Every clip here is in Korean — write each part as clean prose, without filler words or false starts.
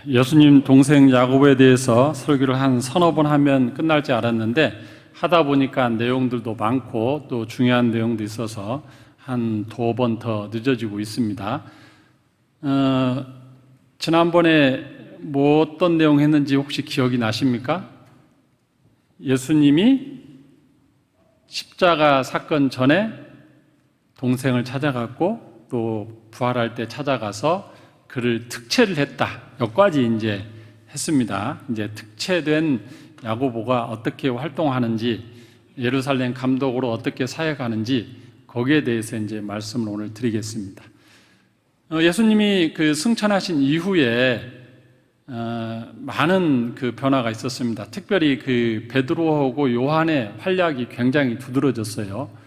예수님 동생 야고보에 대해서 설교를 한 서너 번 하면 끝날 줄 알았는데 하다 보니까 내용들도 많고 또 중요한 내용도 있어서 한 두 번 더 늦어지고 있습니다. 지난번에 뭐 어떤 내용 했는지 혹시 기억이 나십니까? 예수님이 십자가 사건 전에 동생을 찾아갔고 또 부활할 때 찾아가서 그를 특채를 했다. 여기까지 이제 했습니다. 이제 특채된 야고보가 어떻게 활동하는지, 예루살렘 감독으로 어떻게 사역하는지 거기에 대해서 이제 말씀을 오늘 드리겠습니다. 예수님이 그 승천하신 이후에 많은 그 변화가 있었습니다. 특별히 그 베드로하고 요한의 활약이 굉장히 두드러졌어요.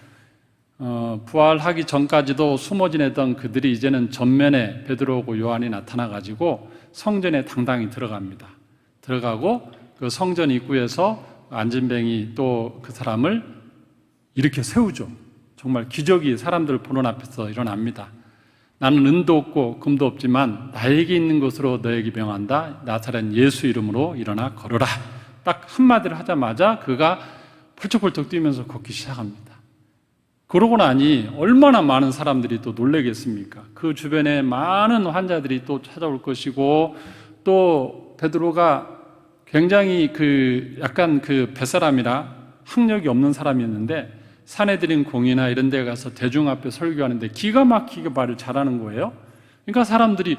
부활하기 전까지도 숨어 지내던 그들이 이제는 전면에 베드로하고 요한이 나타나가지고 성전에 당당히 들어갑니다. 들어가고 그 성전 입구에서 안진뱅이 또 그 사람을 이렇게 세우죠. 정말 기적이 사람들 보는 앞에서 일어납니다. 나는 은도 없고 금도 없지만 나에게 있는 것으로 너에게 명한다. 나사렛 예수 이름으로 일어나 걸어라. 딱 한마디를 하자마자 그가 펄쩍펄쩍 뛰면서 걷기 시작합니다. 그러고 나니 얼마나 많은 사람들이 또 놀라겠습니까? 그 주변에 많은 환자들이 또 찾아올 것이고, 또 베드로가 굉장히 약간 뱃사람이라 학력이 없는 사람이었는데 사내들인 공이나 이런 데 가서 대중 앞에 설교하는데 기가 막히게 말을 잘하는 거예요. 그러니까 사람들이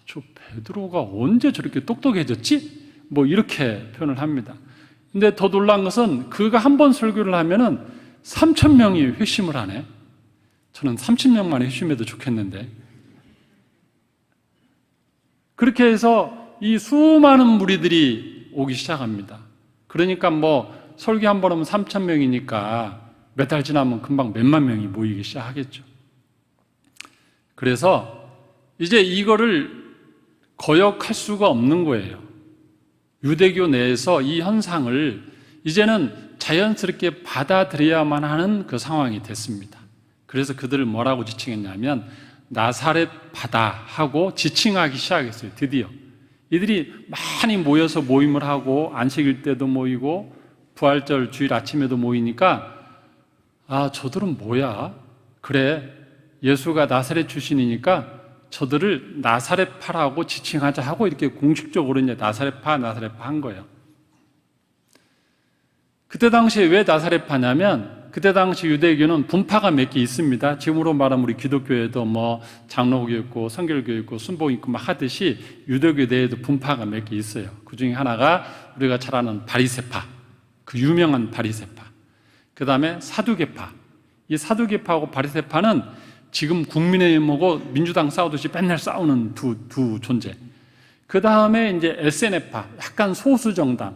저 베드로가 언제 저렇게 똑똑해졌지? 뭐 이렇게 표현을 합니다. 근데 더 놀란 것은 그가 한 번 설교를 하면은 3,000명이 회심을 하네. 저는 30명만 회심해도 좋겠는데. 그렇게 해서 이 수많은 무리들이 오기 시작합니다. 그러니까 뭐 설교 한 번 하면 3,000명이니까 몇 달 지나면 금방 몇만 명이 모이기 시작하겠죠. 그래서 이제 이거를 거역할 수가 없는 거예요. 유대교 내에서 이 현상을 이제는 자연스럽게 받아들여야만 하는 그 상황이 됐습니다. 그래서 그들을 뭐라고 지칭했냐면 나사렛 바다 하고 지칭하기 시작했어요. 드디어 이들이 많이 모여서 모임을 하고 안식일 때도 모이고 부활절 주일 아침에도 모이니까 저들은 뭐야? 그래, 예수가 나사렛 출신이니까 저들을 나사렛파라고 지칭하자 하고 이렇게 공식적으로 이제 나사렛파 한 거예요. 그때 당시에 왜 나사렛파냐면 그때 당시 유대교는 분파가 몇 개 있습니다. 지금으로 말하면 우리 기독교에도 뭐 장로교 있고 성결교 있고 순복 있고 막 하듯이 유대교 내에도 분파가 몇 개 있어요. 그 중에 하나가 우리가 잘 아는 바리새파, 그 유명한 바리새파. 그 다음에 사두개파. 이 사두개파하고 바리새파는 지금 국민의힘하고 민주당 싸우듯이 맨날 싸우는 두 존재. 그 다음에 이제 에세네파, 약간 소수 정당,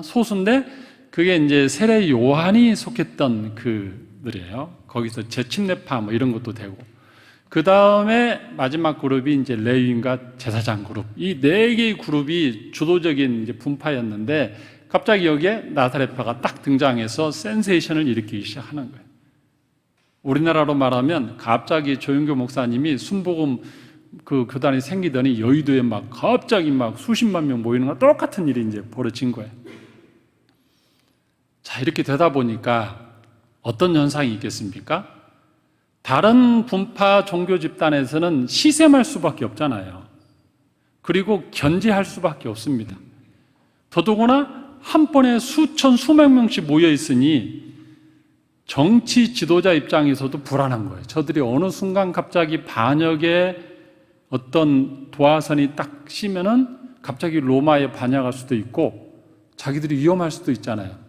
소수인데 그게 이제 세례 요한이 속했던 그들이에요. 거기서 제침례파 뭐 이런 것도 되고. 그 다음에 마지막 그룹이 이제 레위인과 제사장 그룹. 이 네 개의 그룹이 주도적인 이제 분파였는데 갑자기 여기에 나사렛파가 딱 등장해서 센세이션을 일으키기 시작하는 거예요. 우리나라로 말하면 갑자기 조영교 목사님이 순복음 그 교단이 생기더니 여의도에 막 갑자기 막 수십만 명 모이는 거 똑같은 일이 이제 벌어진 거예요. 자, 이렇게 되다 보니까 어떤 현상이 있겠습니까? 다른 분파 종교 집단에서는 시샘할 수밖에 없잖아요. 그리고 견제할 수밖에 없습니다. 더더구나 한 번에 수백 명씩 모여 있으니 정치 지도자 입장에서도 불안한 거예요. 저들이 어느 순간 갑자기 반역의 어떤 도화선이 딱 씌면은 갑자기 로마에 반역할 수도 있고 자기들이 위험할 수도 있잖아요.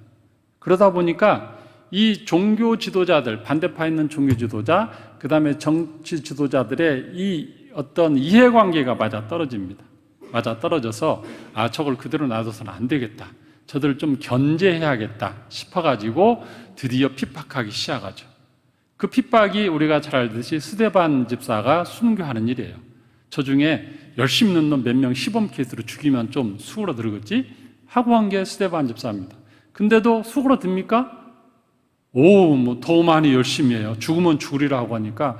그러다 보니까 이 종교 지도자들, 반대파에 있는 종교 지도자, 그 다음에 정치 지도자들의 이 어떤 이해관계가 맞아 떨어집니다. 맞아 떨어져서 저걸 그대로 놔둬서는 안 되겠다. 저들을 좀 견제해야겠다 싶어가지고 드디어 핍박하기 시작하죠. 그 핍박이 우리가 잘 알듯이 스데반 집사가 순교하는 일이에요. 저 중에 열심히 있는 놈 몇 명 시범 케이스로 죽이면 좀 수그러들겠지 하고 한 게 스데반 집사입니다. 근데도 수그러듭니까? 뭐 더 많이 열심히 해요. 죽으면 죽으리라고 하니까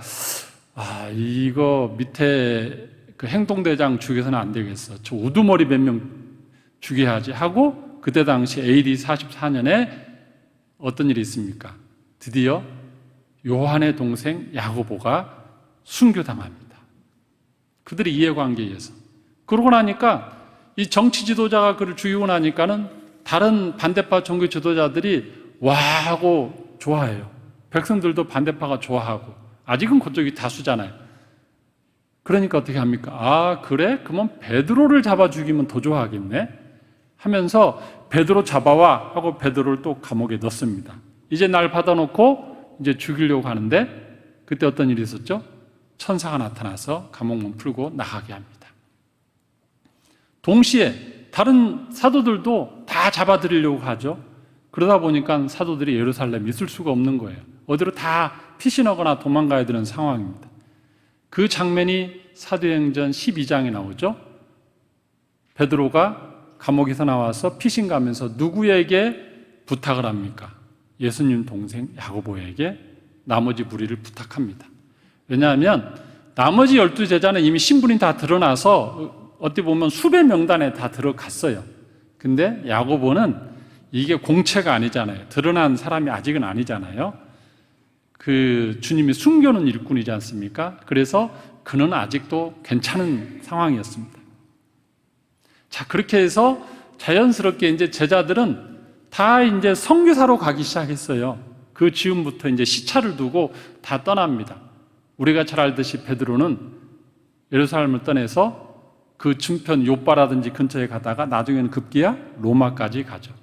이거 밑에 그 행동대장 죽여서는 안 되겠어. 저 우두머리 몇 명 죽여야지 하고 그때 당시 AD 44년에 어떤 일이 있습니까? 드디어 요한의 동생 야고보가 순교당합니다. 그들의 이해관계에 의해서. 그러고 나니까 이 정치 지도자가 그를 죽이고 나니까는 다른 반대파 종교 지도자들이 와 하고 좋아해요. 백성들도 반대파가 좋아하고. 아직은 그쪽이 다수잖아요. 그러니까 어떻게 합니까? 아, 그래? 그러면 베드로를 잡아 죽이면 더 좋아하겠네? 하면서 베드로 잡아와 하고 베드로를 또 감옥에 넣습니다. 이제 날 받아놓고 이제 죽이려고 하는데 그때 어떤 일이 있었죠? 천사가 나타나서 감옥문 풀고 나가게 합니다. 동시에 다른 사도들도 다 잡아들이려고 하죠. 그러다 보니까 사도들이 예루살렘에 있을 수가 없는 거예요. 어디로 다 피신하거나 도망가야 되는 상황입니다. 그 장면이 사도행전 12장에 나오죠. 베드로가 감옥에서 나와서 피신 가면서 누구에게 부탁을 합니까? 예수님 동생 야고보에게 나머지 무리를 부탁합니다. 왜냐하면 나머지 12제자는 이미 신분이 다 드러나서 어떻게 보면 수배 명단에 다 들어갔어요. 근데 야고보는 이게 공채가 아니잖아요. 드러난 사람이 아직은 아니잖아요. 그 주님이 숨겨놓은 일꾼이지 않습니까? 그래서 그는 아직도 괜찮은 상황이었습니다. 자, 그렇게 해서 자연스럽게 이제 제자들은 다 이제 선교사로 가기 시작했어요. 그 즈음부터 이제 시차를 두고 다 떠납니다. 우리가 잘 알듯이 베드로는 예루살렘을 떠나서 그 중편 요빠라든지 근처에 가다가 나중에는 급기야 로마까지 가죠.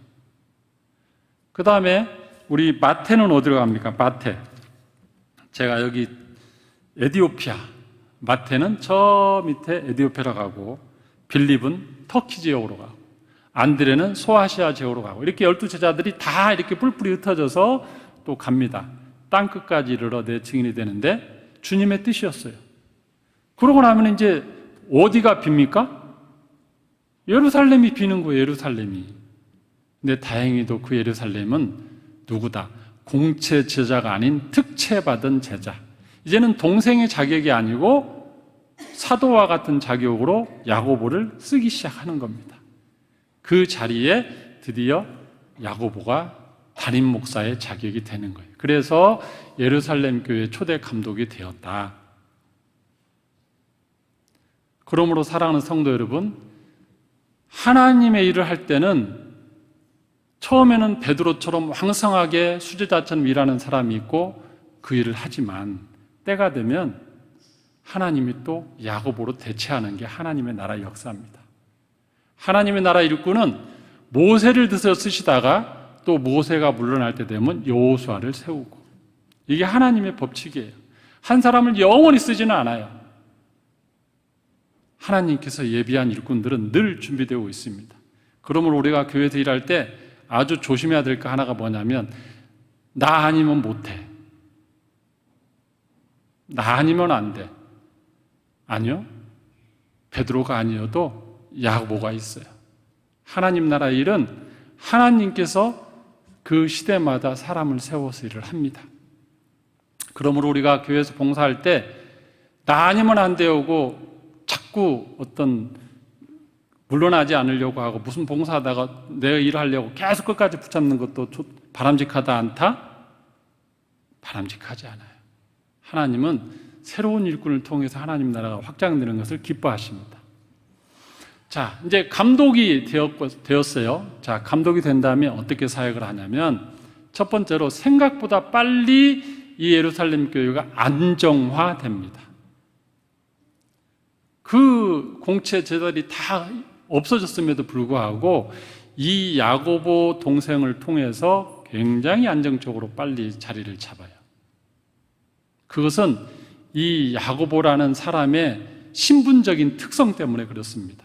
그 다음에 우리 마태는 어디로 갑니까? 마태. 제가 여기 에디오피아, 마태는 저 밑에 에디오피아로 가고 빌립은 터키 지역으로 가고 안드레는 소아시아 지역으로 가고 이렇게 12제자들이 다 이렇게 뿔뿔이 흩어져서 또 갑니다. 땅끝까지 이르러 내 증인이 되는데 주님의 뜻이었어요. 그러고 나면 이제 어디가 빕니까? 예루살렘이 비는 거예요. 예루살렘이. 근데 다행히도 그 예루살렘은 누구다? 공채 제자가 아닌 특채받은 제자. 이제는 동생의 자격이 아니고 사도와 같은 자격으로 야고보를 쓰기 시작하는 겁니다. 그 자리에 드디어 야고보가 담임 목사의 자격이 되는 거예요. 그래서 예루살렘 교회 초대 감독이 되었다. 그러므로 사랑하는 성도 여러분, 하나님의 일을 할 때는 처음에는 베드로처럼 왕성하게 수제자처럼 일하는 사람이 있고 그 일을 하지만 때가 되면 하나님이 또 야고보로 대체하는 게 하나님의 나라의 역사입니다. 하나님의 나라 일꾼은 모세를 드서 쓰시다가 또 모세가 물러날 때 되면 여호수아를 세우고 이게 하나님의 법칙이에요. 한 사람을 영원히 쓰지는 않아요. 하나님께서 예비한 일꾼들은 늘 준비되어 있습니다. 그러므로 우리가 교회에서 일할 때 아주 조심해야 될 거 하나가 뭐냐면 나 아니면 못해. 나 아니면 안 돼. 아니요. 베드로가 아니어도 야고보가 있어요. 하나님 나라 일은 하나님께서 그 시대마다 사람을 세워서 일을 합니다. 그러므로 우리가 교회에서 봉사할 때 나 아니면 안 되고 자꾸 어떤 물러나지 않으려고 하고 무슨 봉사하다가 내 일을 하려고 계속 끝까지 붙잡는 것도 바람직하다 않다? 바람직하지 않아요. 하나님은 새로운 일꾼을 통해서 하나님 나라가 확장되는 것을 기뻐하십니다. 자, 이제 감독이 되었어요. 자, 감독이 된 다음에 어떻게 사역을 하냐면 첫 번째로 생각보다 빨리 이 예루살렘 교회가 안정화됩니다. 그 공채 제자들이 다 없어졌음에도 불구하고 이 야고보 동생을 통해서 굉장히 안정적으로 빨리 자리를 잡아요. 그것은 이 야고보라는 사람의 신분적인 특성 때문에 그렇습니다.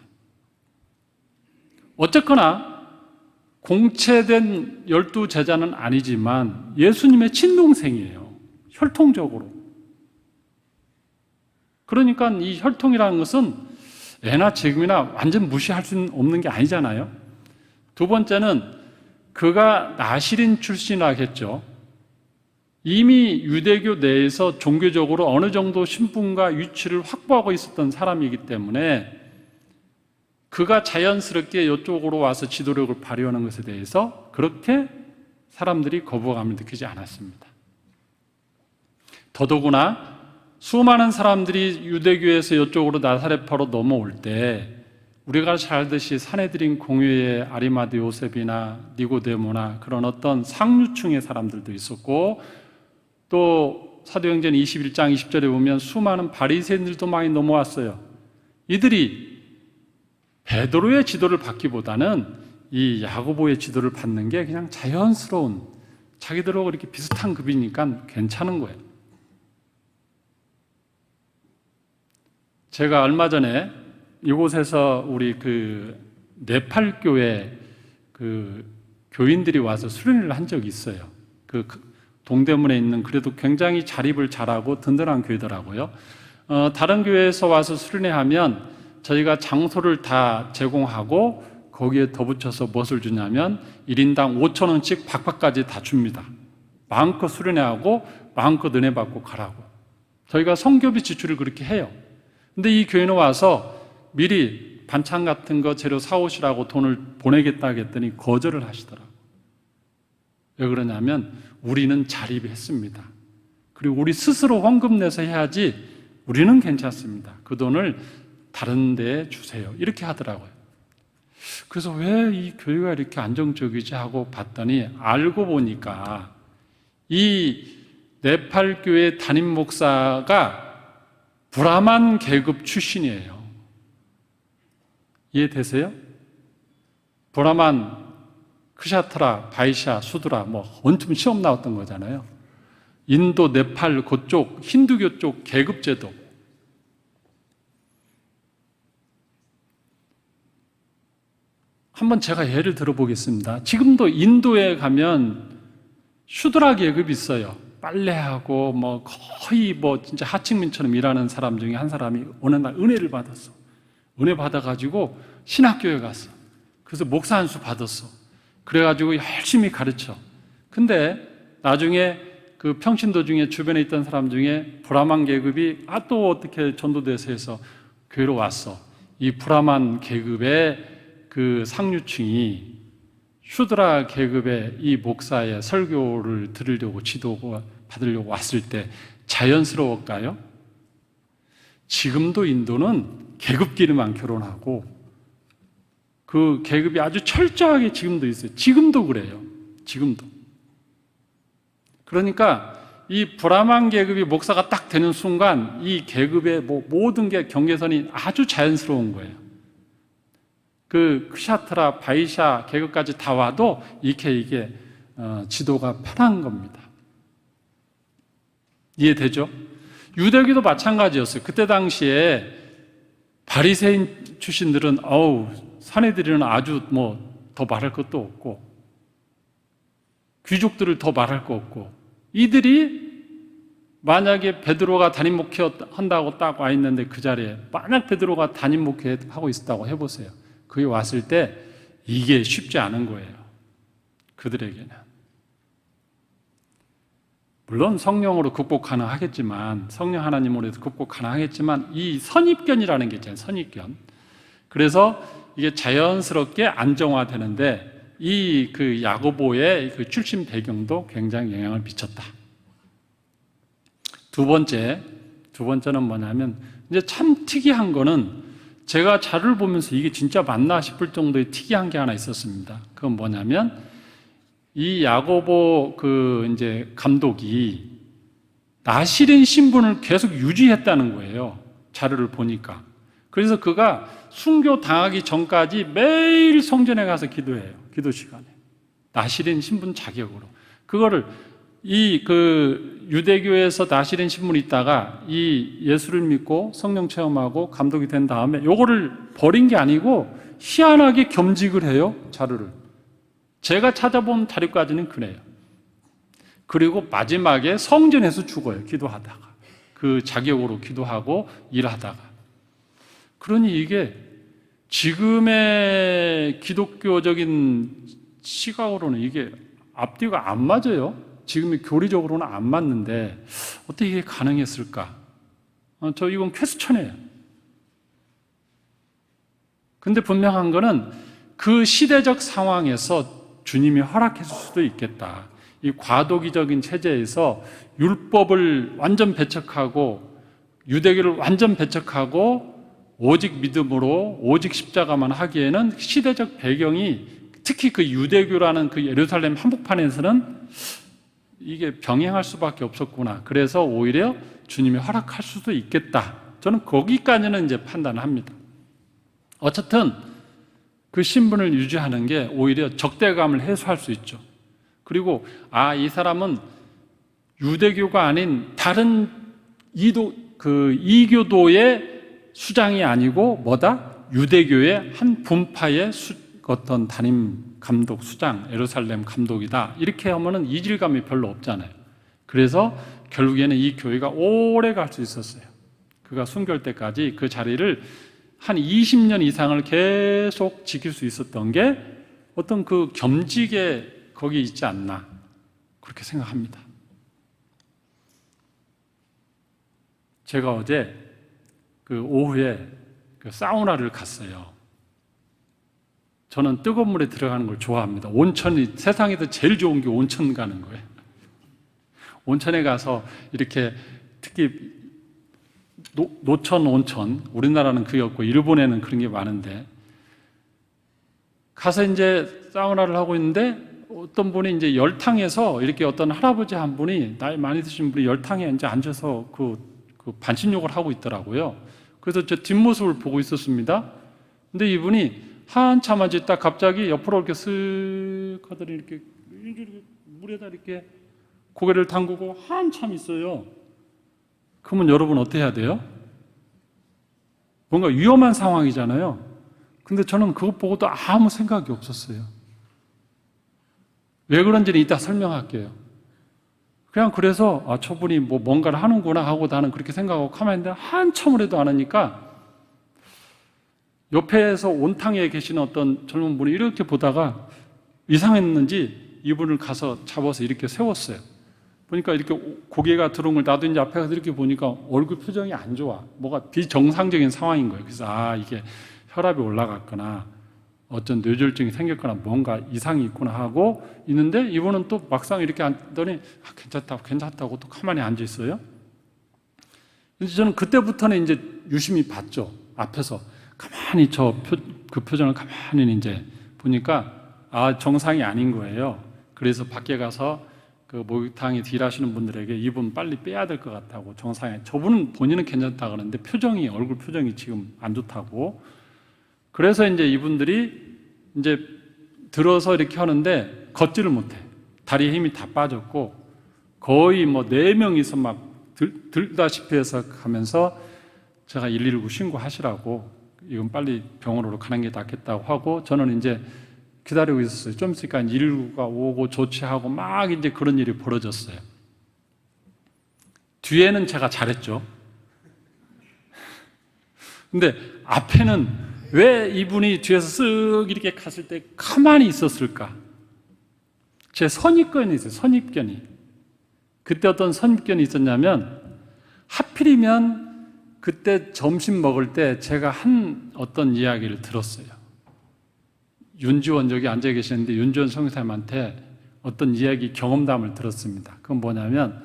어쨌거나 공채된 12제자는 아니지만 예수님의 친동생이에요. 혈통적으로. 그러니까 이 혈통이라는 것은 애나 지금이나 완전 무시할 수 없는 게 아니잖아요. 두 번째는 그가 나시린 출신이라겠죠. 이미 유대교 내에서 종교적으로 어느 정도 신분과 위치를 확보하고 있었던 사람이기 때문에 그가 자연스럽게 이쪽으로 와서 지도력을 발휘하는 것에 대해서 그렇게 사람들이 거부감을 느끼지 않았습니다. 더더구나 수많은 사람들이 유대교에서 이쪽으로 나사렛파로 넘어올 때 우리가 잘 알듯이 사내들인 공회의 아리마드 요셉이나 니고데모나 그런 어떤 상류층의 사람들도 있었고, 또 사도행전 21장 20절에 보면 수많은 바리새인들도 많이 넘어왔어요. 이들이 베드로의 지도를 받기보다는 이 야고보의 지도를 받는 게 그냥 자연스러운, 자기들하고 이렇게 비슷한 급이니까 괜찮은 거예요. 제가 얼마 전에 이곳에서 우리 그 네팔 교회 그 교인들이 와서 수련회를 한 적이 있어요. 그 동대문에 있는 그래도 굉장히 자립을 잘하고 든든한 교회더라고요. 다른 교회에서 와서 수련회 하면 저희가 장소를 다 제공하고 거기에 덧붙여서 무엇을 주냐면 1인당 5,000원씩 박박까지 다 줍니다. 마음껏 수련회하고 마음껏 은혜 받고 가라고. 저희가 성교비 지출을 그렇게 해요. 근데 이 교회는 와서 미리 반찬 같은 거 재료 사오시라고 돈을 보내겠다 했더니 거절을 하시더라고요. 왜 그러냐면 우리는 자립했습니다. 그리고 우리 스스로 헌금 내서 해야지 우리는 괜찮습니다. 그 돈을 다른 데에 주세요. 이렇게 하더라고요. 그래서 왜 이 교회가 이렇게 안정적이지 하고 봤더니 알고 보니까 이 네팔 교회 담임 목사가 브라만 계급 출신이에요. 이해되세요? 브라만, 크샤트라, 바이샤, 수드라 뭐 원tum 시험 나왔던 거잖아요. 인도, 네팔 그쪽 힌두교 쪽 계급제도. 한번 제가 예를 들어보겠습니다. 지금도 인도에 가면 슈드라 계급이 있어요. 빨래하고 뭐 거의 뭐 진짜 하층민처럼 일하는 사람 중에 한 사람이 어느 날 은혜를 받았어. 은혜 받아가지고 신학교에 갔어. 그래서 목사 한 수 받았어. 그래가지고 열심히 가르쳐. 근데 나중에 그 평신도 중에 주변에 있던 사람 중에 브라만 계급이 또 어떻게 전도돼서 해서 교회로 왔어. 이 브라만 계급의 그 상류층이 슈드라 계급의 이 목사의 설교를 들으려고 지도 받으려고 왔을 때 자연스러울까요? 지금도 인도는 계급끼리만 결혼하고 그 계급이 아주 철저하게 지금도 있어요. 지금도 그래요. 지금도. 그러니까 이 브라만 계급이 목사가 딱 되는 순간 이 계급의 모든 게 경계선이 아주 자연스러운 거예요. 그 크샤트라, 바이샤 계급까지 다 와도 이게 지도가 편한 겁니다. 이해되죠? 유대교도 마찬가지였어요. 그때 당시에 바리새인 출신들은 사내들은 아주 더 말할 것도 없고 귀족들을 더 말할 거 없고 이들이 만약에 베드로가 담임 목회한다고 딱 와 있는데 그 자리에 만약 베드로가 담임 목회하고 있었다고 해보세요. 그게 왔을 때 이게 쉽지 않은 거예요. 그들에게는. 물론 성령으로 극복 가능하겠지만 성령 하나님으로 해서 극복 가능하겠지만 이 선입견이라는 게 있잖아요. 선입견. 그래서 이게 자연스럽게 안정화되는데 이 그 야고보의 그 출신 배경도 굉장히 영향을 미쳤다. 두 번째는 뭐냐면 이제 참 특이한 거는 제가 자료를 보면서 이게 진짜 맞나 싶을 정도의 특이한 게 하나 있었습니다. 그건 뭐냐면 이 야고보 그 이제 감독이 나실인 신분을 계속 유지했다는 거예요. 자료를 보니까. 그래서 그가 순교 당하기 전까지 매일 성전에 가서 기도해요. 기도 시간에. 나실인 신분 자격으로. 그거를 유대교에서 나실인 신분이 있다가 이 예수를 믿고 성령 체험하고 감독이 된 다음에 요거를 버린 게 아니고 희한하게 겸직을 해요. 자료를. 제가 찾아본 자료까지는 그래요. 그리고 마지막에 성전에서 죽어요. 기도하다가. 그 자격으로 기도하고 일하다가. 그러니 이게 지금의 기독교적인 시각으로는 이게 앞뒤가 안 맞아요. 지금이 교리적으로는 안 맞는데 어떻게 이게 가능했을까? 저 이건 퀘스천이에요. 근데 분명한 거는 그 시대적 상황에서 주님이 허락했을 수도 있겠다. 이 과도기적인 체제에서 율법을 완전 배척하고 유대교를 완전 배척하고 오직 믿음으로 오직 십자가만 하기에는 시대적 배경이 특히 그 유대교라는 그 예루살렘 한복판에서는 이게 병행할 수밖에 없었구나. 그래서 오히려 주님이 허락할 수도 있겠다. 저는 거기까지는 이제 판단을 합니다. 어쨌든 그 신분을 유지하는 게 오히려 적대감을 해소할 수 있죠. 그리고 이 사람은 유대교가 아닌 다른 이교도의 수장이 아니고 유대교의 한 분파의 어떤 담임 감독, 수장, 예루살렘 감독이다. 이렇게 하면은 이질감이 별로 없잖아요. 그래서 결국에는 이 교회가 오래 갈 수 있었어요. 그가 순교할 때까지 그 자리를 한 20년 이상을 계속 지킬 수 있었던 게 어떤 그 겸직에 거기 있지 않나 그렇게 생각합니다. 제가 어제 그 오후에 그 사우나를 갔어요. 저는 뜨거운 물에 들어가는 걸 좋아합니다. 온천이 세상에서 제일 좋은 게 온천 가는 거예요. 온천에 가서 이렇게 특히 노천 온천, 우리나라는 그게 없고 일본에는 그런 게 많은데 가서 이제 사우나를 하고 있는데 어떤 분이 이제 열탕에서 이렇게 어떤 할아버지 한 분이 나이 많이 드신 분이 열탕에 이제 앉아서 그 반신욕을 하고 있더라고요. 그래서 제 뒷모습을 보고 있었습니다. 근데 이분이 한참 앉아 있다 갑자기 옆으로 이렇게 쓱 하더니 이렇게 물에다 이렇게 고개를 담그고 한참 있어요. 그러면 여러분 어떻게 해야 돼요? 뭔가 위험한 상황이잖아요. 근데 저는 그것 보고도 아무 생각이 없었어요. 왜 그런지는 이따 설명할게요. 그냥 그래서 저분이 뭔가를 하는구나 하고 나는 그렇게 생각하고 가만히 있는데 한참을 해도 안 하니까 옆에서 온탕에 계시는 어떤 젊은 분이 이렇게 보다가 이상했는지 이분을 가서 잡아서 이렇게 세웠어요. 보니까 이렇게 고개가 들어온 걸 나도 이제 앞에 가서 이렇게 보니까 얼굴 표정이 안 좋아. 뭐가 비정상적인 상황인 거예요. 그래서 이게 혈압이 올라갔거나 어떤 뇌졸중이 생겼거나 뭔가 이상이 있구나 하고 있는데 이분은 또 막상 이렇게 앉더니 괜찮다고 또 가만히 앉아 있어요. 그래서 저는 그때부터는 이제 유심히 봤죠. 앞에서 가만히 그 표정을 가만히 이제 보니까 정상이 아닌 거예요. 그래서 밖에 가서 그 목욕탕에 딜하시는 분들에게 이분 빨리 빼야 될 것 같다고 정상에 저분은 본인은 괜찮다 그러는데 얼굴 표정이 지금 안 좋다고 그래서 이제 이분들이 이제 들어서 이렇게 하는데 걷지를 못해. 다리에 힘이 다 빠졌고 거의 4명이서 막 들다시피 해서 가면서 제가 119 신고하시라고 이건 빨리 병원으로 가는 게 낫겠다고 하고 저는 이제 기다리고 있었어요. 좀 있으니까 119가 오고 조치하고 막 이제 그런 일이 벌어졌어요. 뒤에는 제가 잘했죠. 근데 앞에는 왜 이분이 뒤에서 쓱 이렇게 갔을 때 가만히 있었을까? 제 선입견이 있어요. 선입견이. 그때 어떤 선입견이 있었냐면 하필이면 그때 점심 먹을 때 제가 한 어떤 이야기를 들었어요. 윤지원 여기 앉아 계시는데 윤지원 성교사님한테 어떤 이야기 경험담을 들었습니다. 그건 뭐냐면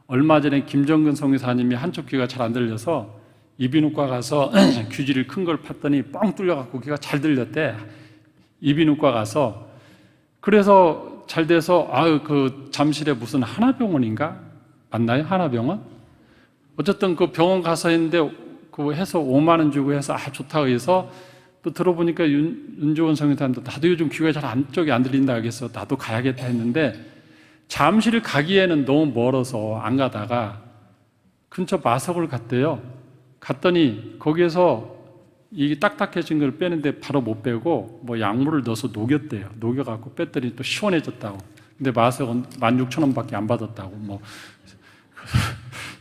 얼마 전에 김정근 성교사님이 한쪽 귀가 잘 안 들려서 이비인후과 가서 귀지를 큰 걸 팠더니 뻥 뚫려갖고 귀가 잘 들렸대. 이비인후과 가서 그래서 잘 돼서 그 잠실에 무슨 하나병원인가 맞나요? 하나병원? 어쨌든 그 병원 가서 했는데 그 해서 5만 원 주고 해서 좋다고 해서 또 들어보니까 윤지원 성교사님도 나도 요즘 귀가 잘 안쪽이 안 들린다 하겠어. 나도 가야겠다 했는데 잠실을 가기에는 너무 멀어서 안 가다가 근처 마석을 갔대요. 갔더니 거기에서 이 딱딱해진 걸 빼는데 바로 못 빼고 약물을 넣어서 녹였대요. 녹여갖고 뺐더니 또 시원해졌다고. 근데 마석은 16,000원밖에 안 받았다고.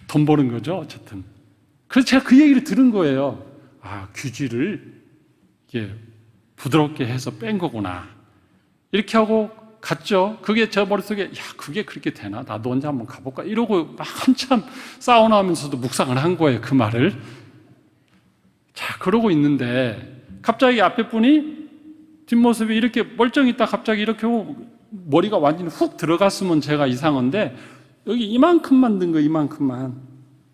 돈 버는 거죠, 어쨌든. 그래서 제가 그 얘기를 들은 거예요. 귀지를 이게 부드럽게 해서 뺀 거구나. 이렇게 하고 갔죠. 그게 제 머릿속에 야 그게 그렇게 되나? 나도 언제 한번 가볼까? 이러고 막 한참 사우나 하면서도 묵상을 한 거예요. 그 말을. 자, 그러고 있는데 갑자기 앞에 분이 뒷모습이 이렇게 멀쩡히 있다 갑자기 이렇게 오고 머리가 완전히 훅 들어갔으면 제가 이상한데 여기 이만큼만 든 거 이만큼만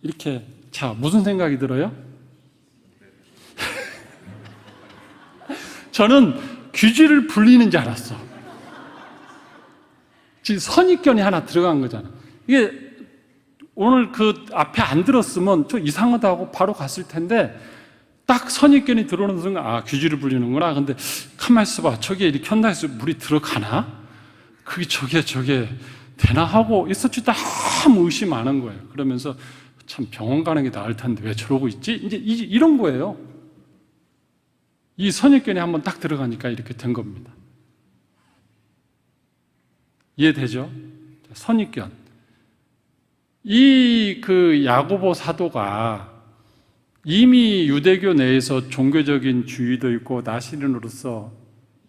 이렇게. 자, 무슨 생각이 들어요? 저는 귀지를 불리는 줄 알았어. 지금 선입견이 하나 들어간 거잖아. 이게 오늘 그 앞에 안 들었으면 좀 이상하다고 바로 갔을 텐데 딱 선입견이 들어오는 순간 아 귀지를 불리는구나. 근데 가만히 있어봐. 저게 이렇게 한다 해서 물이 들어가나? 그게 저게 되나 하고 있었지 너무 의심 안 한 거예요. 그러면서 참 병원 가는 게 나을 텐데 왜 저러고 있지? 이제 이런 거예요. 이 선입견이 한번 딱 들어가니까 이렇게 된 겁니다. 이해되죠? 선입견. 이 그 야고보 사도가 이미 유대교 내에서 종교적인 주의도 있고 나시린으로서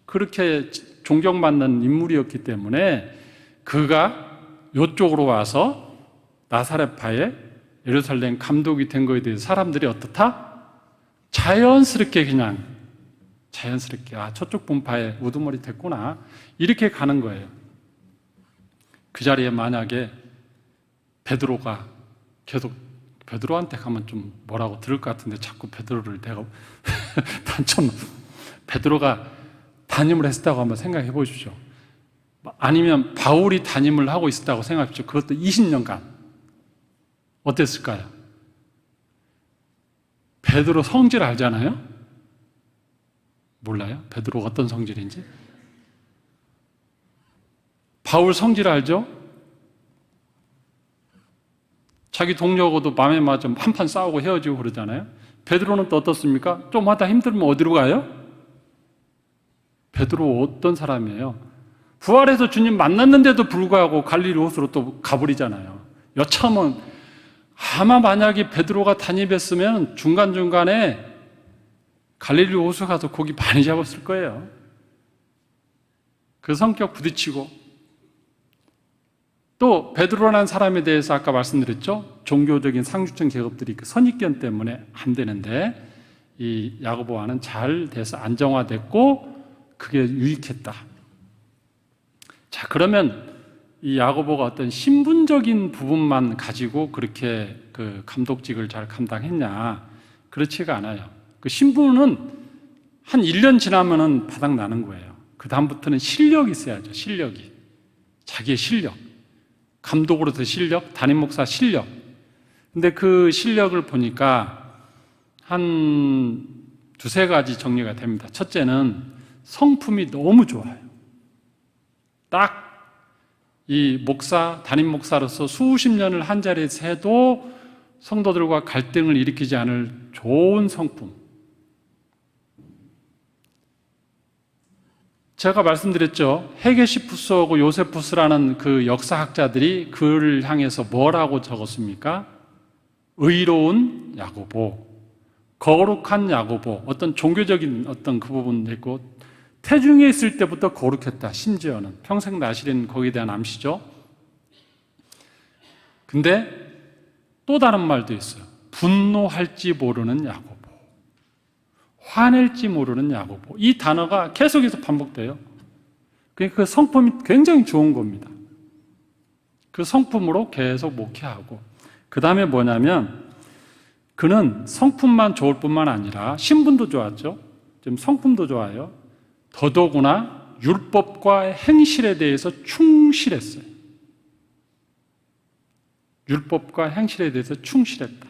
그렇게 존경받는 인물이었기 때문에 그가 이쪽으로 와서 나사렛파에 예루살렘 감독이 된 거에 대해서 사람들이 어떻다? 자연스럽게 아 저쪽 분파에 우두머리 됐구나 이렇게 가는 거예요. 그 자리에 만약에 베드로가 계속 베드로한테 가면 좀 뭐라고 들을 것 같은데 자꾸 베드로를 내가 단점 베드로가 담임을 했다고 한번 생각해 보십시오. 아니면 바울이 담임을 하고 있었다고 생각하십시오. 그것도 20년간 어땠을까요? 베드로 성질 알잖아요? 몰라요? 베드로가 어떤 성질인지? 바울 성질 알죠? 자기 동료하고도 마음에 맞아 한판 싸우고 헤어지고 그러잖아요. 베드로는 또 어떻습니까? 좀 하다 힘들면 어디로 가요? 베드로 어떤 사람이에요? 부활해서 주님 만났는데도 불구하고 갈릴리 호수로 또 가버리잖아요. 여차하면 아마 만약에 베드로가 담임했으면 중간중간에 갈릴리 호수 가서 고기 많이 잡았을 거예요. 그 성격 부딪히고 또 베드로라는 사람에 대해서 아까 말씀드렸죠. 종교적인 상류층 계급들이 그 선입견 때문에 안 되는데 이 야고보와는 잘 돼서 안정화됐고 그게 유익했다. 자, 그러면 이 야고보가 어떤 신분적인 부분만 가지고 그렇게 그 감독직을 잘 감당했냐? 그렇지가 않아요. 그 신분은 한 1년 지나면은 바닥 나는 거예요. 그 다음부터는 실력이 있어야죠. 실력이. 자기의 실력. 감독으로서 실력, 담임 목사 실력. 근데 그 실력을 보니까 한 두세 가지 정리가 됩니다. 첫째는 성품이 너무 좋아요. 딱 이 목사, 담임 목사로서 수십 년을 한 자리에서 해도 성도들과 갈등을 일으키지 않을 좋은 성품. 제가 말씀드렸죠. 헤게시푸스하고 요세푸스라는 그 역사학자들이 그를 향해서 뭐라고 적었습니까? 의로운 야고보, 거룩한 야고보, 어떤 종교적인 어떤 그 부분도 있고 태중에 있을 때부터 거룩했다. 심지어는 평생 나시린 거기에 대한 암시죠. 근데 또 다른 말도 있어요. 분노할지 모르는 야고보, 화낼지 모르는 야고보. 이 단어가 계속해서 반복돼요. 그러니까 그 성품이 굉장히 좋은 겁니다. 그 성품으로 계속 목회하고 그 다음에 뭐냐면 그는 성품만 좋을 뿐만 아니라 신분도 좋았죠. 지금 성품도 좋아요. 더더구나 율법과 행실에 대해서 충실했어요. 율법과 행실에 대해서 충실했다.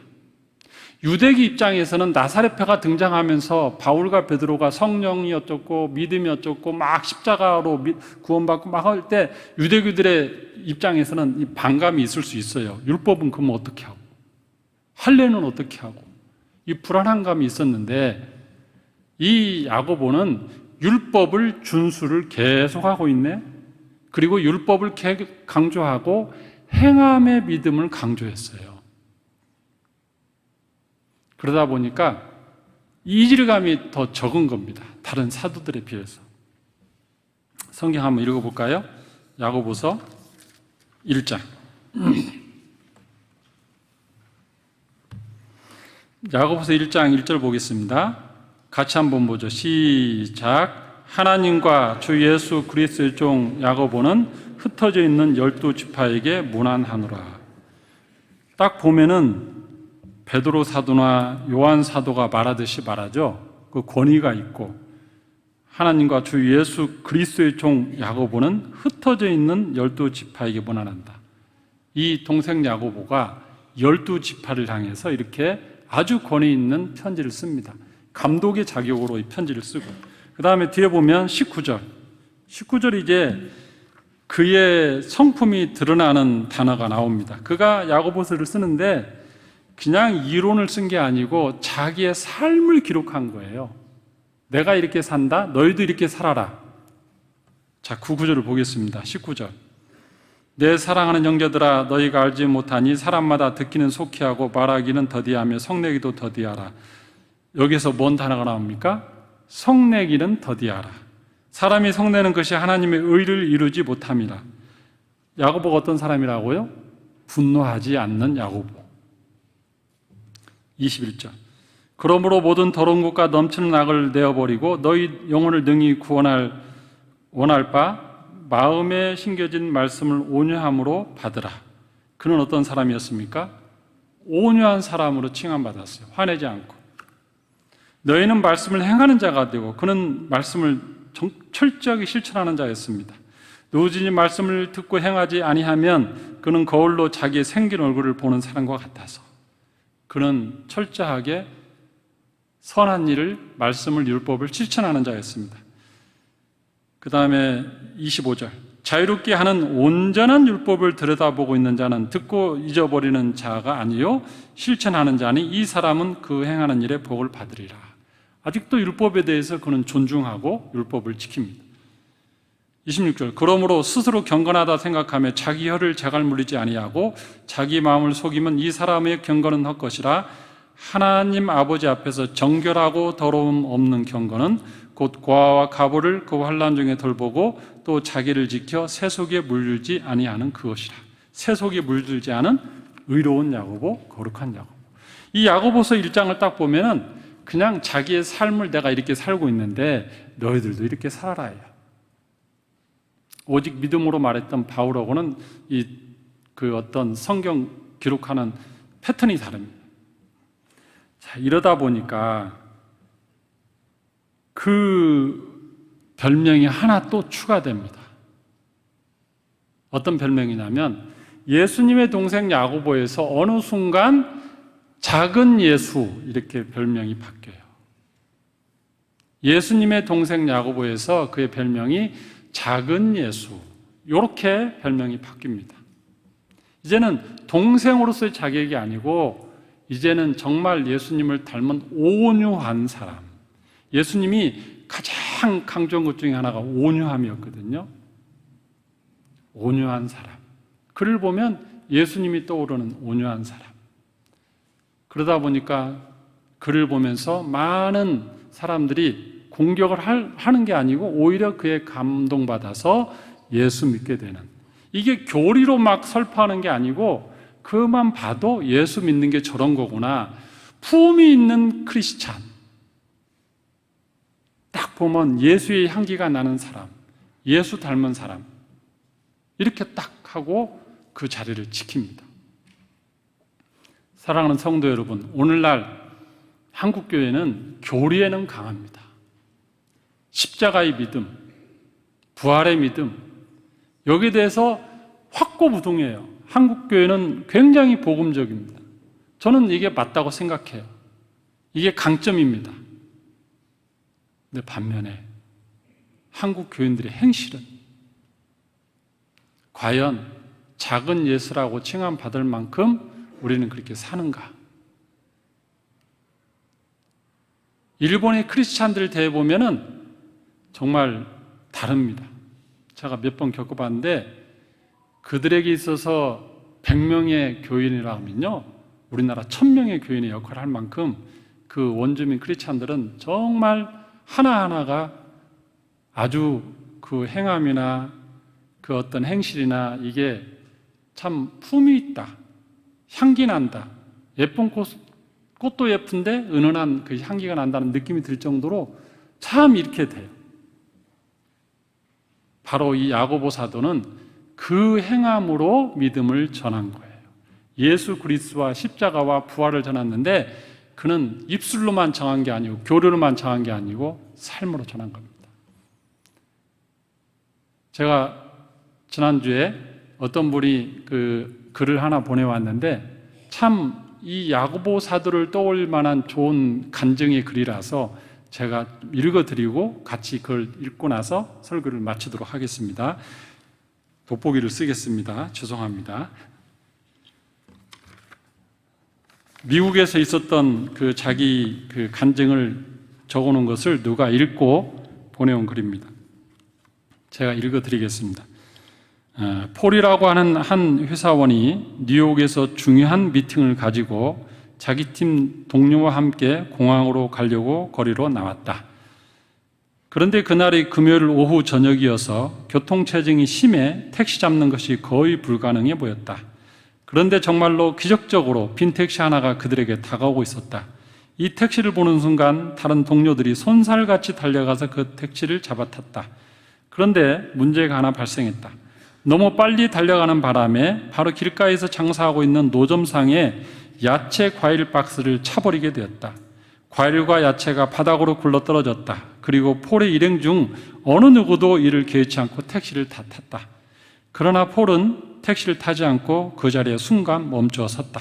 유대기 입장에서는 나사렛파가 등장하면서 바울과 베드로가 성령이 어쩌고 믿음이 어쩌고 막 십자가로 구원받고 막 할 때 유대교들의 입장에서는 이 반감이 있을 수 있어요. 율법은 그럼 어떻게 하고 할례는 어떻게 하고 이 불안한 감이 있었는데 이 야고보는 율법을 준수를 계속하고 있네. 그리고 율법을 강조하고 행함의 믿음을 강조했어요. 그러다 보니까 이질감이 더 적은 겁니다. 다른 사도들에 비해서. 성경 한번 읽어볼까요? 야고보서 1장. 야고보서 1장 1절 보겠습니다. 같이 한번 보죠. 시작. 하나님과 주 예수 그리스도의 종 야고보는 흩어져 있는 12지파에게 문안하노라. 딱 보면은 베드로 사도나 요한 사도가 말하듯이 말하죠. 그 권위가 있고, 하나님과 주 예수 그리스도의 종 야고보는 흩어져 있는 12지파에게 문안한다. 이 동생 야고보가 12지파를 향해서 이렇게 아주 권위 있는 편지를 씁니다. 감독의 자격으로 이 편지를 쓰고, 그 다음에 뒤에 보면 19절 이제 그의 성품이 드러나는 단어가 나옵니다. 그가 야고보서를 쓰는데 그냥 이론을 쓴 게 아니고 자기의 삶을 기록한 거예요. 내가 이렇게 산다, 너희도 이렇게 살아라. 자, 9구절을 보겠습니다. 19절. 내 사랑하는 형제들아, 너희가 알지 못하니 사람마다 듣기는 속히 하고 말하기는 더디하며 성내기도 더디하라. 여기서 뭔 단어가 나옵니까? 성내기는 더디하라. 사람이 성내는 것이 하나님의 의를 이루지 못함이라. 야고보가 어떤 사람이라고요? 분노하지 않는 야고보. 21절. 그러므로 모든 더러운 것과 넘치는 악을 내어버리고 너희 영혼을 능히 원할 바 마음에 심겨진 말씀을 온유함으로 받으라. 그는 어떤 사람이었습니까? 온유한 사람으로 칭함받았어요. 화내지 않고. 너희는 말씀을 행하는 자가 되고 그는 말씀을 철저하게 실천하는 자였습니다. 누구든지 말씀을 듣고 행하지 아니하면 그는 거울로 자기의 생긴 얼굴을 보는 사람과 같아서. 그는 철저하게 선한 일을, 말씀을, 율법을 실천하는 자였습니다. 그 다음에 25절. 자유롭게 하는 온전한 율법을 들여다보고 있는 자는 듣고 잊어버리는 자가 아니요 실천하는 자니 이 사람은 그 행하는 일에 복을 받으리라. 아직도 율법에 대해서 그는 존중하고 율법을 지킵니다. 26절. 그러므로 스스로 경건하다 생각하며 자기 혀를 재갈 물리지 아니하고 자기 마음을 속이면 이 사람의 경건은 헛것이라. 하나님 아버지 앞에서 정결하고 더러움 없는 경건은 곧 고아와 가보를 그 환난 중에 돌보고 또 자기를 지켜 세속에 물들지 아니하는 그것이라. 세속에 물들지 않은 의로운 야고보, 거룩한 야고보. 이 야고보서 1장을 딱 보면은 그냥 자기의 삶을 내가 이렇게 살고 있는데 너희들도 이렇게 살아라요. 오직 믿음으로 말했던 바울하고는 그 어떤 성경 기록하는 패턴이 다릅니다. 자, 이러다 보니까 그 별명이 하나 또 추가됩니다. 어떤 별명이냐면 예수님의 동생 야고보에서 어느 순간 작은 예수 이렇게 별명이 바뀌어요. 예수님의 동생 야고보에서 그의 별명이 작은 예수 이렇게 별명이 바뀝니다. 이제는 동생으로서의 자격이 아니고 이제는 정말 예수님을 닮은 온유한 사람. 예수님이 가장 강조한 것 중에 하나가 온유함이었거든요. 온유한 사람. 그를 보면 예수님이 떠오르는 온유한 사람. 그러다 보니까 그를 보면서 많은 사람들이 공격을 하는 게 아니고 오히려 그에 감동받아서 예수 믿게 되는. 이게 교리로 막 설파하는 게 아니고 그만 봐도 예수 믿는 게 저런 거구나. 품이 있는 크리스찬. 딱 보면 예수의 향기가 나는 사람, 예수 닮은 사람. 이렇게 딱 하고 그 자리를 지킵니다. 사랑하는 성도 여러분, 오늘날 한국교회는 교리에는 강합니다. 십자가의 믿음, 부활의 믿음, 여기에 대해서 확고부동해요. 한국교회는 굉장히 복음적입니다. 저는 이게 맞다고 생각해요. 이게 강점입니다. 근데 반면에 한국 교인들의 행실은 과연 작은 예수라고 칭함받을 만큼 우리는 그렇게 사는가? 일본의 크리스찬들 대해보면은 정말 다릅니다. 제가 몇 번 겪어봤는데 그들에게 있어서 100명의 교인이라 하면요, 우리나라 1000명의 교인의 역할을 할 만큼 그 원주민 크리스찬들은 정말 하나하나가 아주 그 행함이나 그 어떤 행실이나 이게 참 품이 있다, 향기 난다, 예쁜 꽃도 예쁜데 은은한 그 향기가 난다는 느낌이 들 정도로 참 이렇게 돼요. 바로 이 야고보 사도는 그 행함으로 믿음을 전한 거예요. 예수 그리스도와 십자가와 부활을 전했는데 그는 입술로만 전한 게 아니고 교류로만 전한 게 아니고 삶으로 전한 겁니다. 제가 지난주에 어떤 분이 그 글을 하나 보내왔는데 참 이 야고보 사도를 떠올릴 만한 좋은 간증의 글이라서 제가 읽어드리고 같이 그걸 읽고 나서 설교를 마치도록 하겠습니다. 돋보기를 쓰겠습니다. 죄송합니다. 미국에서 있었던 그 자기 그 간증을 적어놓은 것을 누가 읽고 보내온 글입니다. 제가 읽어드리겠습니다. 폴이라고 하는 한 회사원이 뉴욕에서 중요한 미팅을 가지고 자기 팀 동료와 함께 공항으로 가려고 거리로 나왔다. 그런데 그날이 금요일 오후 저녁이어서 교통체증이 심해 택시 잡는 것이 거의 불가능해 보였다. 그런데 정말로 기적적으로 빈 택시 하나가 그들에게 다가오고 있었다. 이 택시를 보는 순간 다른 동료들이 손살같이 달려가서 그 택시를 잡아탔다. 그런데 문제가 하나 발생했다. 너무 빨리 달려가는 바람에 바로 길가에서 장사하고 있는 노점상에 야채 과일 박스를 차버리게 되었다. 과일과 야채가 바닥으로 굴러떨어졌다. 그리고 폴의 일행 중 어느 누구도 이를 개의치 않고 택시를 다 탔다. 그러나 폴은 택시를 타지 않고 그 자리에 순간 멈추어 섰다.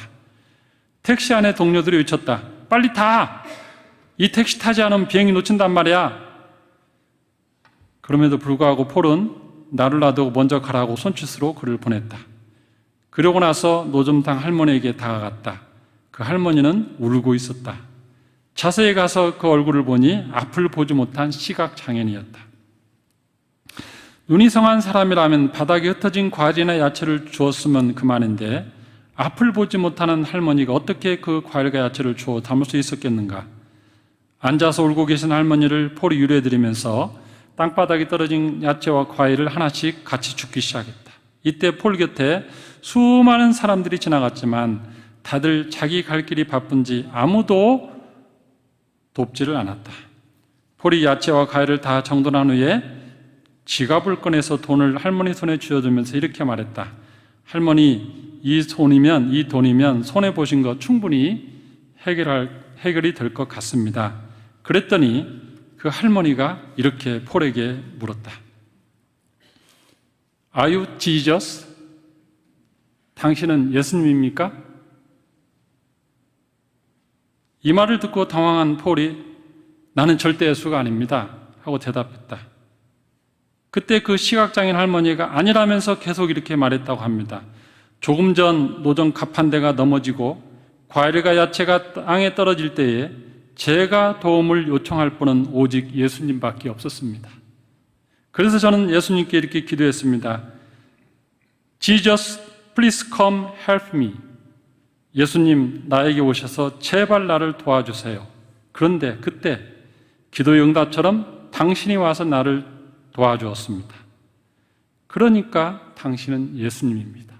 택시 안에 동료들이 외쳤다. 빨리 타! 이 택시 타지 않으면 비행기 놓친단 말이야. 그럼에도 불구하고 폴은 나를 놔두고 먼저 가라고 손짓으로 그를 보냈다. 그러고 나서 노점상 할머니에게 다가갔다. 그 할머니는 울고 있었다. 자세히 가서 그 얼굴을 보니 앞을 보지 못한 시각장애인이었다. 눈이 성한 사람이라면 바닥에 흩어진 과일이나 야채를 주었으면 그만인데 앞을 보지 못하는 할머니가 어떻게 그 과일과 야채를 주어 담을 수 있었겠는가? 앉아서 울고 계신 할머니를 폴이 유래드리면서 땅바닥에 떨어진 야채와 과일을 하나씩 같이 줍기 시작했다. 이때 폴 곁에 수많은 사람들이 지나갔지만 다들 자기 갈 길이 바쁜지 아무도 돕지를 않았다. 폴이 야채와 과일을 다 정돈한 후에 지갑을 꺼내서 돈을 할머니 손에 쥐어주면서 이렇게 말했다. 할머니, 이 돈이면 손해보신 거 충분히 해결이 될 것 같습니다. 그랬더니 그 할머니가 이렇게 폴에게 물었다. Are you Jesus? 당신은 예수님입니까? 이 말을 듣고 당황한 폴이 나는 절대 예수가 아닙니다 하고 대답했다. 그때 그 시각장애인 할머니가 아니라면서 계속 이렇게 말했다고 합니다. 조금 전 노점 가판대가 넘어지고 과일과 야채가 땅에 떨어질 때에 제가 도움을 요청할 분은 오직 예수님밖에 없었습니다. 그래서 저는 예수님께 이렇게 기도했습니다. Jesus, please come help me. 예수님, 나에게 오셔서 제발 나를 도와주세요. 그런데 그때 기도의 응답처럼 당신이 와서 나를 도와주었습니다. 그러니까 당신은 예수님입니다.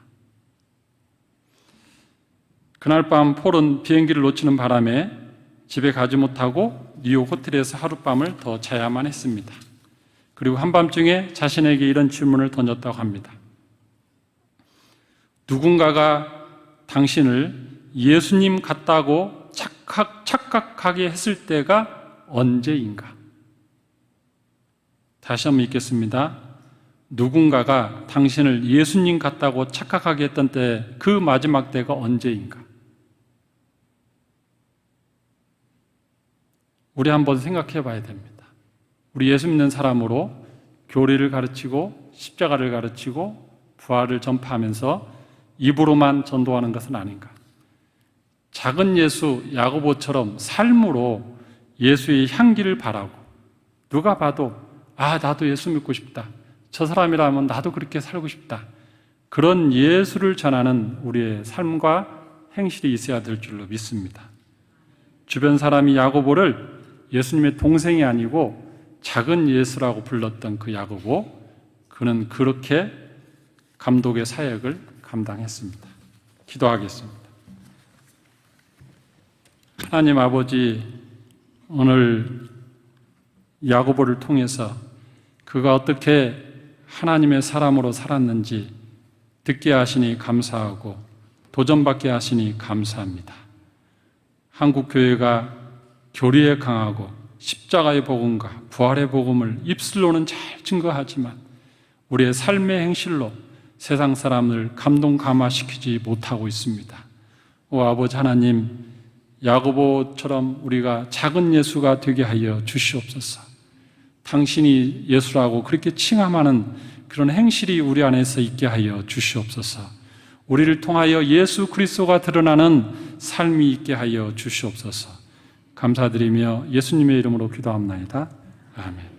그날 밤 폴은 비행기를 놓치는 바람에 집에 가지 못하고 뉴욕 호텔에서 하룻밤을 더 자야만 했습니다. 그리고 한밤중에 자신에게 이런 질문을 던졌다고 합니다. 누군가가 당신을 예수님 같다고 착각하게 했을 때가 언제인가? 다시 한번 읽겠습니다. 누군가가 당신을 예수님 같다고 착각하게 했던 때, 그 마지막 때가 언제인가? 우리 한번 생각해 봐야 됩니다. 우리 예수 믿는 사람으로 교리를 가르치고 십자가를 가르치고 부활을 전파하면서 입으로만 전도하는 것은 아닌가? 작은 예수 야고보처럼 삶으로 예수의 향기를 바라고 누가 봐도 나도 예수 믿고 싶다. 저 사람이라면 나도 그렇게 살고 싶다. 그런 예수를 전하는 우리의 삶과 행실이 있어야 될 줄로 믿습니다. 주변 사람이 야고보를 예수님의 동생이 아니고 작은 예수라고 불렀던 그 야고보, 그는 그렇게 감독의 사역을 감당했습니다. 기도하겠습니다. 하나님 아버지, 오늘 야고보를 통해서 그가 어떻게 하나님의 사람으로 살았는지 듣게 하시니 감사하고 도전받게 하시니 감사합니다. 한국교회가 교리에 강하고 십자가의 복음과 부활의 복음을 입술로는 잘 증거하지만 우리의 삶의 행실로 세상 사람을 감동 감화시키지 못하고 있습니다. 오 아버지 하나님, 야고보처럼 우리가 작은 예수가 되게 하여 주시옵소서. 당신이 예수라고 그렇게 칭함하는 그런 행실이 우리 안에서 있게 하여 주시옵소서. 우리를 통하여 예수 그리스도가 드러나는 삶이 있게 하여 주시옵소서. 감사드리며 예수님의 이름으로 기도합나이다. 아멘.